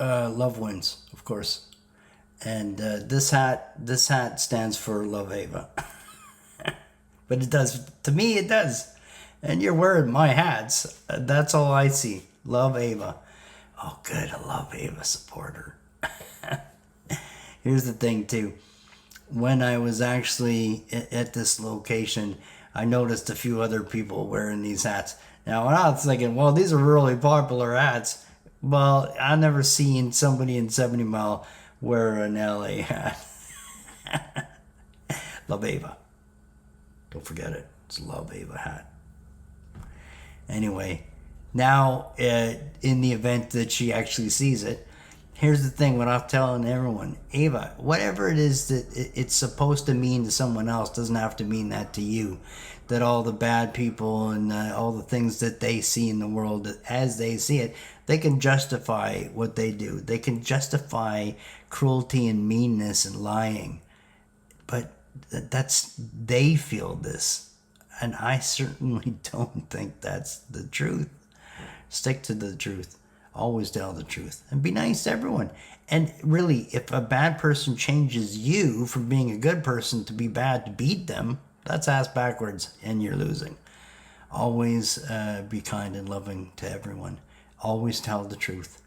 Love wins, of course. And this hat stands for Love Ava. But it does, to me it does. And you're wearing my hats. That's all I see. Love Ava. Oh good, a Love Ava supporter. Here's the thing too. When I was actually at this location, I noticed a few other people wearing these hats. Now, when I was thinking, well, these are really popular hats. Well, I never seen somebody in 70 Mile wear an LA hat. Love Ava. Don't forget it. It's a Love Ava hat. Anyway, now in the event that she actually sees it, here's the thing, what I'm telling everyone. Ava, whatever it is that it's supposed to mean to someone else doesn't have to mean that to you. That all the bad people and all the things that they see in the world, as they see it, they can justify what they do. They can justify cruelty and meanness and lying. But they feel this. And I certainly don't think that's the truth. Stick to the truth. Always tell the truth. And be nice to everyone. And really, if a bad person changes you from being a good person to be bad to beat them, that's ass backwards and you're losing. Always be kind and loving to everyone. Always tell the truth.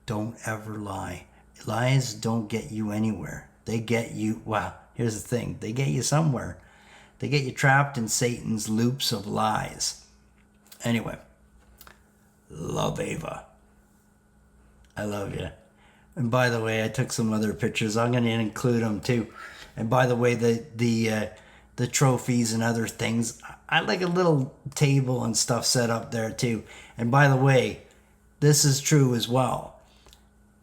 Don't ever lie. Lies don't get you anywhere. They get you, well, here's the thing. They get you somewhere. They get you trapped in Satan's loops of lies. Anyway, Love Ava. I love you. And by the way, I took some other pictures. I'm going to include them too. And by the way, the trophies and other things, I like a little table and stuff set up there too. And by the way, this is true as well.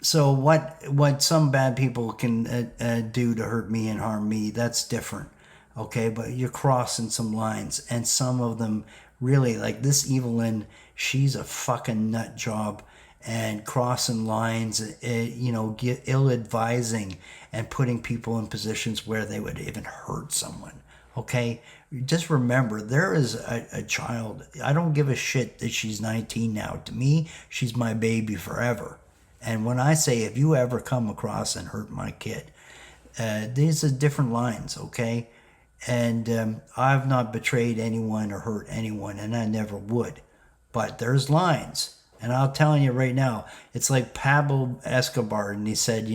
So what some bad people can do to hurt me and harm me, that's different. Okay, but you're crossing some lines, and some of them really, like this Evelyn, she's a fucking nut job, and crossing lines, ill-advising and putting people in positions where they would even hurt someone. Okay, just remember, there is a child. I don't give a shit that she's 19 now. To me, she's my baby forever. And when I say, if you ever come across and hurt my kid, these are different lines, okay? And I've not betrayed anyone or hurt anyone, and I never would. But there's lines. And I'm telling you right now, it's like Pablo Escobar, and he said,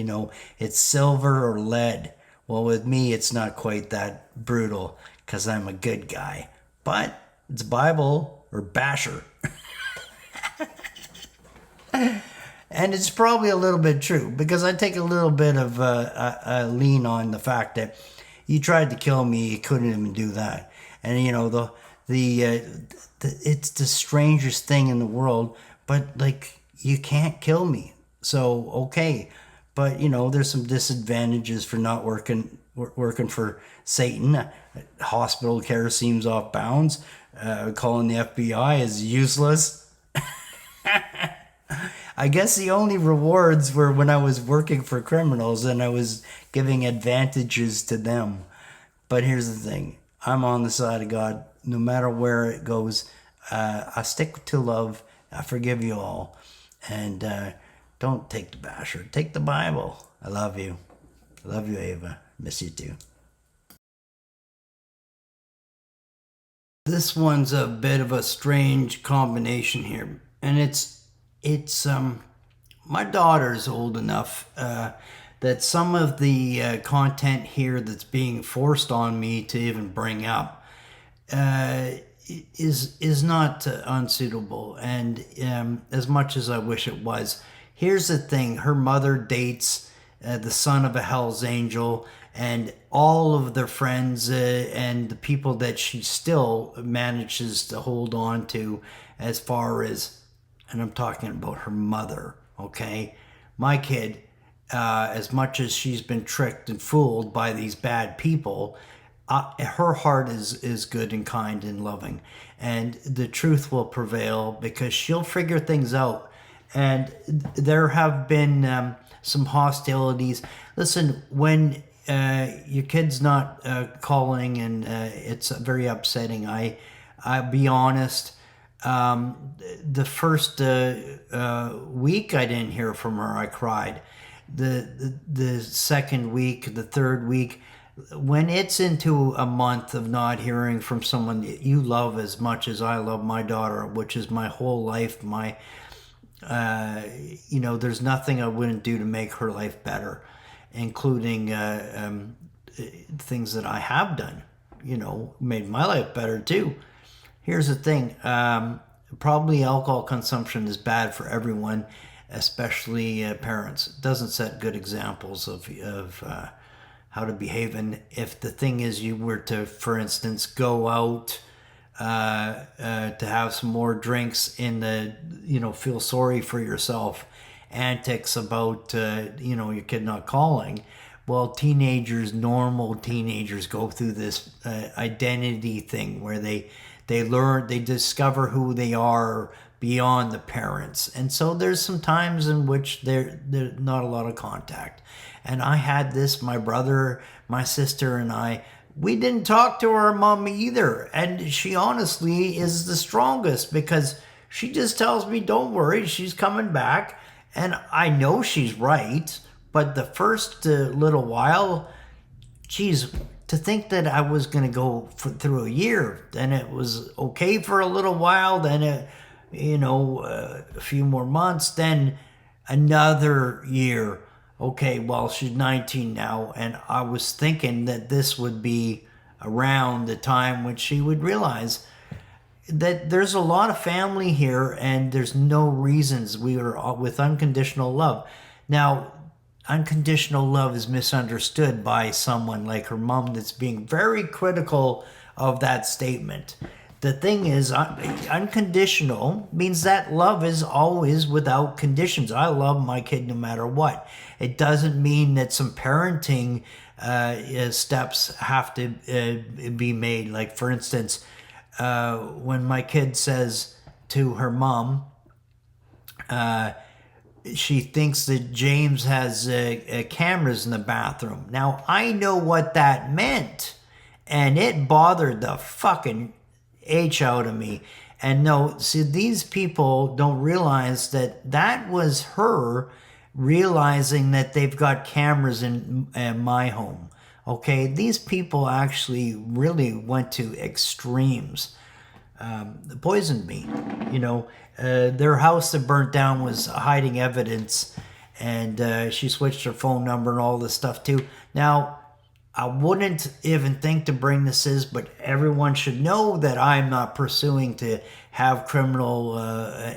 it's silver or lead. Well, with me, it's not quite that brutal, because I'm a good guy. But it's Bible or basher. And it's probably a little bit true, because I take a little bit of a lean on the fact that you tried to kill me, you couldn't even do that. And it's the strangest thing in the world, but like, you can't kill me. So okay, but there's some disadvantages for not working for Satan. Hospital care seems off bounds. Calling the FBI is useless. I guess the only rewards were when I was working for criminals and I was giving advantages to them. But here's the thing. I'm on the side of God. No matter where it goes, I stick to love. I forgive you all. And don't take the basher. Take the Bible. I love you. I love you, Ava. Miss you too. This one's a bit of a strange combination here. And it's my daughter's old enough that some of the content here that's being forced on me to even bring up is not unsuitable, and as much as I wish it was. Here's the thing: her mother dates the son of a Hell's Angel, and all of their friends and the people that she still manages to hold on to, as far as, and I'm talking about her mother, okay? My kid, as much as she's been tricked and fooled by these bad people, her heart is good and kind and loving. And the truth will prevail, because she'll figure things out. And there have been some hostilities. Listen, when your kid's not calling, and it's very upsetting, I'll be honest, The first week I didn't hear from her, I cried. The second week, the third week, when it's into a month of not hearing from someone that you love as much as I love my daughter, which is my whole life, there's nothing I wouldn't do to make her life better, including things that I have done, made my life better too. Here's the thing. Probably alcohol consumption is bad for everyone, especially parents. It doesn't set good examples of how to behave. And if the thing is you were to, for instance, go out to have some more drinks in the, feel sorry for yourself, antics about, your kid not calling. Well, normal teenagers go through this identity thing where they learn, they discover who they are beyond the parents. And so there's some times in which there's not a lot of contact. And I had this, my brother, my sister, and we didn't talk to our mom either. And she honestly is the strongest because she just tells me, don't worry, she's coming back. And I know she's right. But the first little while, geez, to think that I was going to go through a year, then it was okay for a little while, then a few more months, then another year. Okay, well, she's 19 now, and I was thinking that this would be around the time when she would realize that there's a lot of family here and there's no reasons. We are with unconditional love. Now, unconditional love is misunderstood by someone like her mom that's being very critical of that statement. The thing is, unconditional means that love is always without conditions. I love my kid no matter what. It doesn't mean that some parenting steps have to be made. Like, for instance, when my kid says to her mom, she thinks that James has cameras in the bathroom. Now, I know what that meant, and it bothered the fucking H out of me. And no, see, these people don't realize that was her realizing that they've got cameras in my home. Okay, these people actually really went to extremes. Poisoned me, their house that burnt down was hiding evidence, and she switched her phone number and all this stuff too. Now, I wouldn't even think to bring this in, but everyone should know that I'm not pursuing to have criminal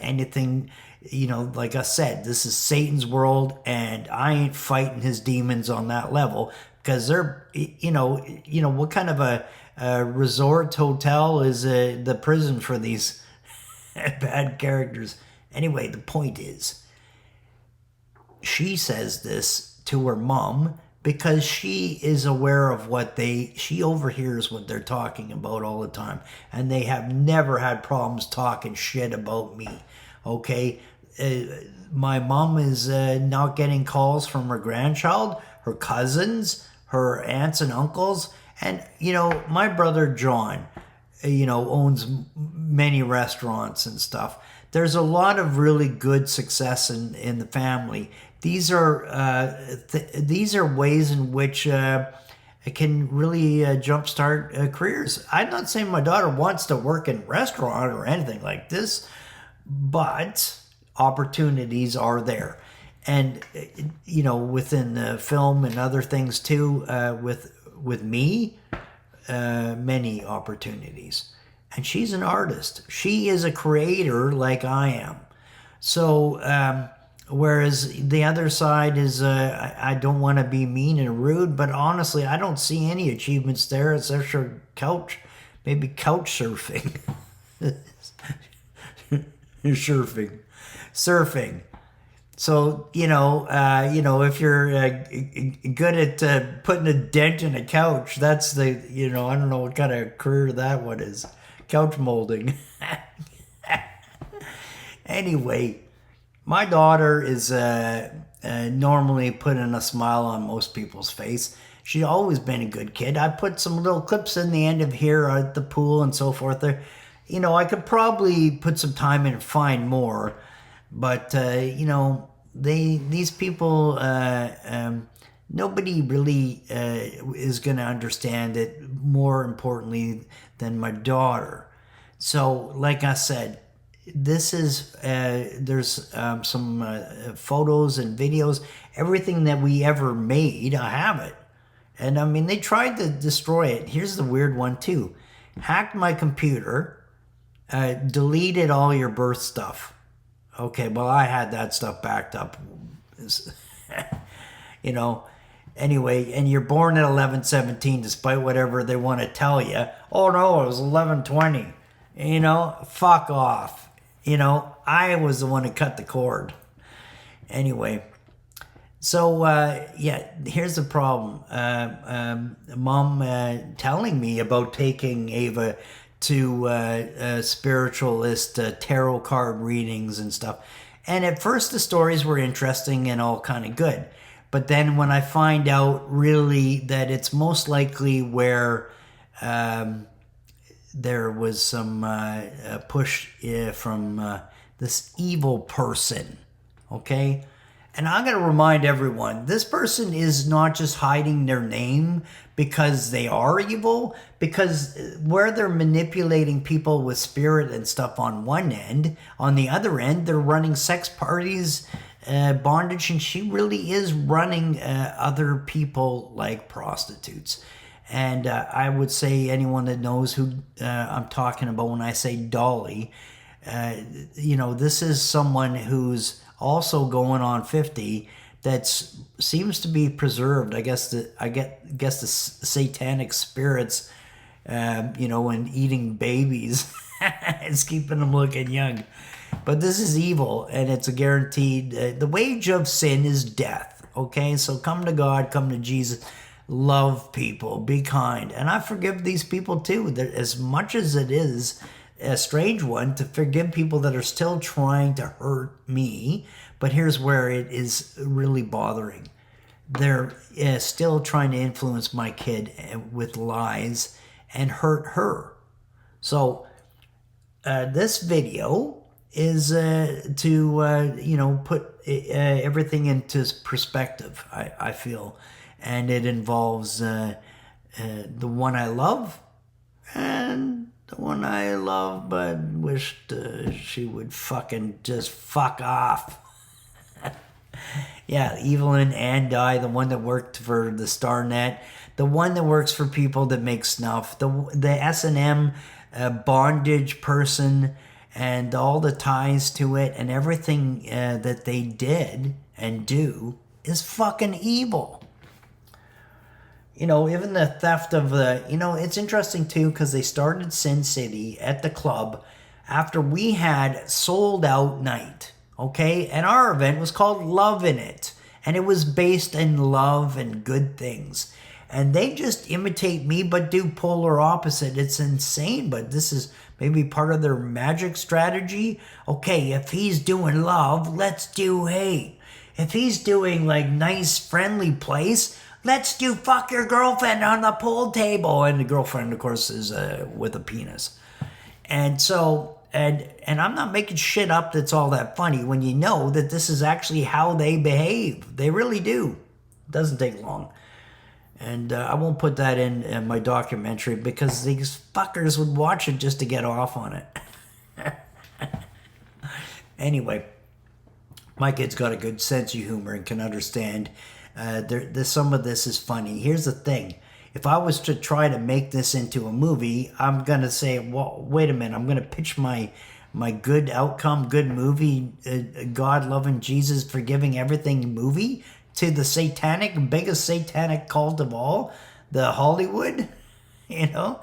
anything. Like I said, this is Satan's world, and I ain't fighting his demons on that level because they're, what kind of a resort hotel is the prison for these bad characters. Anyway, the point is, she says this to her mom because she is aware of she overhears what they're talking about all the time, and they have never had problems talking shit about me. Okay, my mom is not getting calls from her grandchild, her cousins, her aunts and uncles. And, my brother John, owns many restaurants and stuff. There's a lot of really good success in the family. These are ways in which it can really jumpstart careers. I'm not saying my daughter wants to work in a restaurant or anything like this, but opportunities are there. And, within the film and other things too, with me, many opportunities. And she's an artist. She is a creator like I am. So, whereas the other side is, I don't want to be mean and rude, but honestly, I don't see any achievements there. It's extra maybe couch surfing. Surfing. So, if you're good at putting a dent in a couch, that's I don't know what kind of career that one is. Couch molding. Anyway, my daughter is normally putting a smile on most people's face. She's always been a good kid. I put some little clips in the end of here at the pool and so forth there. you know, I could probably put some time in and find more, but you know, these people, nobody really is going to understand it more importantly than my daughter. So, like I said, this is there's some photos and videos, everything that we ever made. I have it, and I mean, they tried to destroy it. Here's the weird one too: hacked my computer, deleted all your birth stuff. Okay, well, I had that stuff backed up. You know, anyway, and you're born at 11:17, despite whatever they want to tell you. Oh no, it was 11:20. You know, fuck off. You know, I was the one who cut the cord. Anyway, so yeah, here's the problem. Mom telling me about taking Ava to spiritualist tarot card readings and stuff. And at first the stories were interesting and all kind of good. But then when I find out really that it's most likely where there was some push from this evil person, okay? And I'm going to remind everyone, this person is not just hiding their name because they are evil, because where they're manipulating people with spirit and stuff on one end, on the other end, they're running sex parties, bondage, and she really is running other people like prostitutes. And I would say anyone that knows who I'm talking about when I say Dolly, you know, this is someone who's also going on 50 that seems to be preserved. I guess the satanic spirits, you know, and eating babies is keeping them looking young. But this is evil, and it's a guaranteed. The wage of sin is death. Okay, so come to God, come to Jesus. Love people, be kind, and I forgive these people too. As much as it is a strange one to forgive people that are still trying to hurt me, but here's where it is really bothering. They're still trying to influence my kid with lies and hurt her. So this video is to you know, put everything into perspective, I feel. And it involves the one I love and the one I love but wished she would fucking just fuck off. Yeah, Evelyn and I, the one that worked for the Starnet, the one that works for people that make snuff, the S&M bondage person, and all the ties to it, and everything that they did and do is fucking evil. You know, even the theft of the, you know, it's interesting too, because they started Sin City at the club after we had sold out night, okay? And our event was called Love in It, and it was based in love and good things. And they just imitate me, but do polar opposite. It's insane, but this is maybe part of their magic strategy. Okay, if he's doing love, let's do hate. If he's doing like nice, friendly place, let's do fuck your girlfriend on the pool table. And the girlfriend, of course, is with a penis. And so, and I'm not making shit up that's all that funny when you know that this is actually how they behave. They really do. It doesn't take long. And I won't put that in my documentary because these fuckers would watch it just to get off on it. Anyway, my kid's got a good sense of humor and can understand. Some of this is funny. Here's the thing. If I was to try to make this into a movie, I'm going to say, well, wait a minute. I'm going to pitch my good outcome, good movie, God-loving, Jesus, forgiving everything movie to the biggest satanic cult of all, the Hollywood. You know,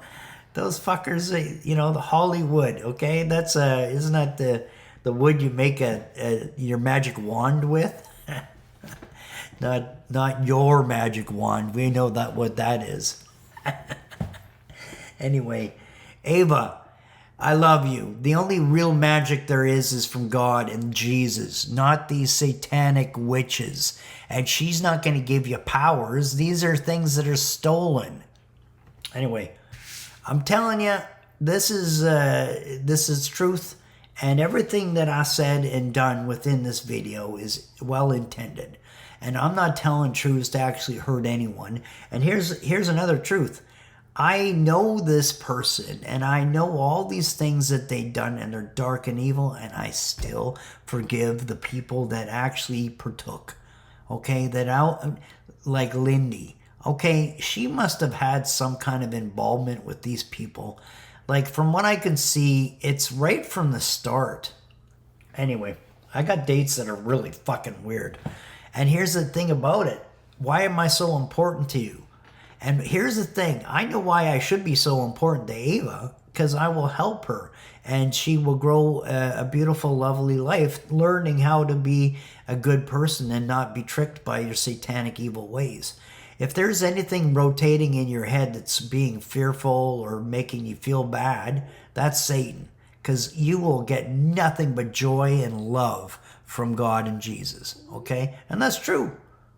those fuckers, you know, the Hollywood, okay? That's, isn't that the wood you make your magic wand with? Not your magic wand. We know what that is. Anyway, Ava, I love you. The only real magic there is from God and Jesus, not these satanic witches. And she's not going to give you powers. These are things that are stolen. Anyway, I'm telling you, this is truth, and everything that I said and done within this video is well intended. And I'm not telling truths to actually hurt anyone. And here's another truth. I know this person, and I know all these things that they've done, and they're dark and evil, and I still forgive the people that actually partook. Okay, like Lindy. Okay, she must have had some kind of involvement with these people. Like, from what I can see, it's right from the start. Anyway, I got dates that are really fucking weird. And here's the thing about it. Why am I so important to you? And here's the thing. I know why I should be so important to Ava, because I will help her. And she will grow a beautiful, lovely life, learning how to be a good person and not be tricked by your satanic evil ways. If there's anything rotating in your head that's being fearful or making you feel bad, that's Satan. Because you will get nothing but joy and love from God and Jesus, okay? And that's true.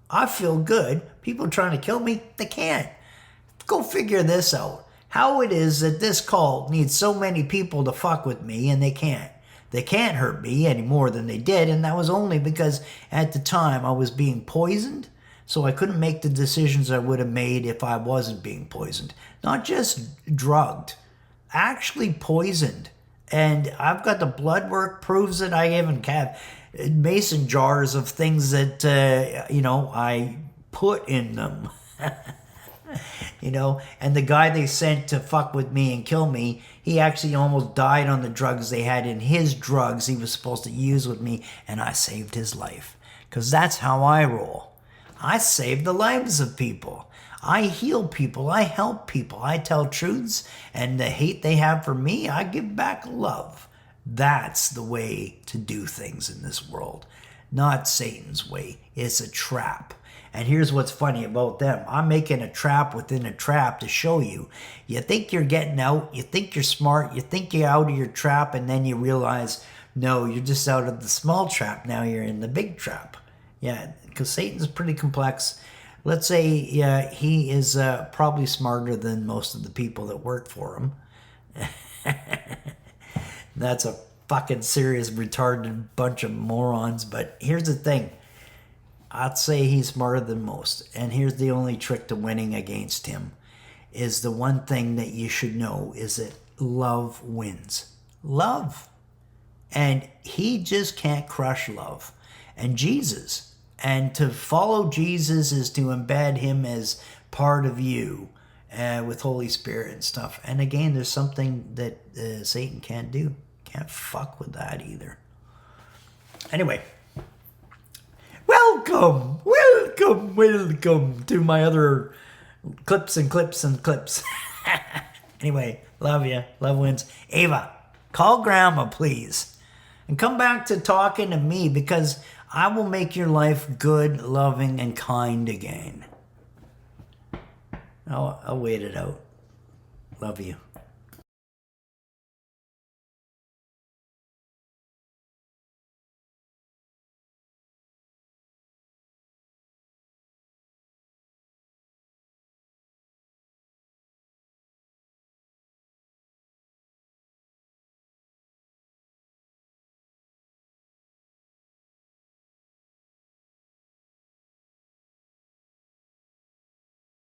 I feel good. People trying to kill me, they can't. Go figure this out. How it is that this cult needs so many people to fuck with me and they can't. They can't hurt me any more than they did, and that was only because at the time I was being poisoned, so I couldn't make the decisions I would have made if I wasn't being poisoned. Not just drugged, actually poisoned. And I've got the blood work proves that. I even have mason jars of things that, I put in them. And the guy they sent to fuck with me and kill me, he actually almost died on the drugs they had in his drugs he was supposed to use with me, and I saved his life. Because that's how I roll. I save the lives of people. I heal people. I help people. I tell truths, and the hate they have for me, I give back love. That's the way to do things in this world. Not Satan's way. It's a trap. And here's what's funny about them. I'm making a trap within a trap to show you. You think you're getting out. You think you're smart. You think you're out of your trap, and then you realize, no, you're just out of the small trap. Now you're in the big trap. Yeah, because Satan's pretty complex. Let's say, yeah, he is probably smarter than most of the people that work for him. That's a fucking serious retarded bunch of morons. But here's the thing. I'd say he's smarter than most. And here's the only trick to winning against him. Is the one thing that you should know is that love wins. Love. And he just can't crush love. And Jesus. And to follow Jesus is to embed him as part of you with Holy Spirit and stuff. And again, there's something that Satan can't do. Can't fuck with that either. Anyway. Welcome to my other clips and clips and clips. Anyway, love you. Love wins. Ava, call Grandma, please. And come back to talking to me, because I will make your life good, loving, and kind again. I'll wait it out. Love you.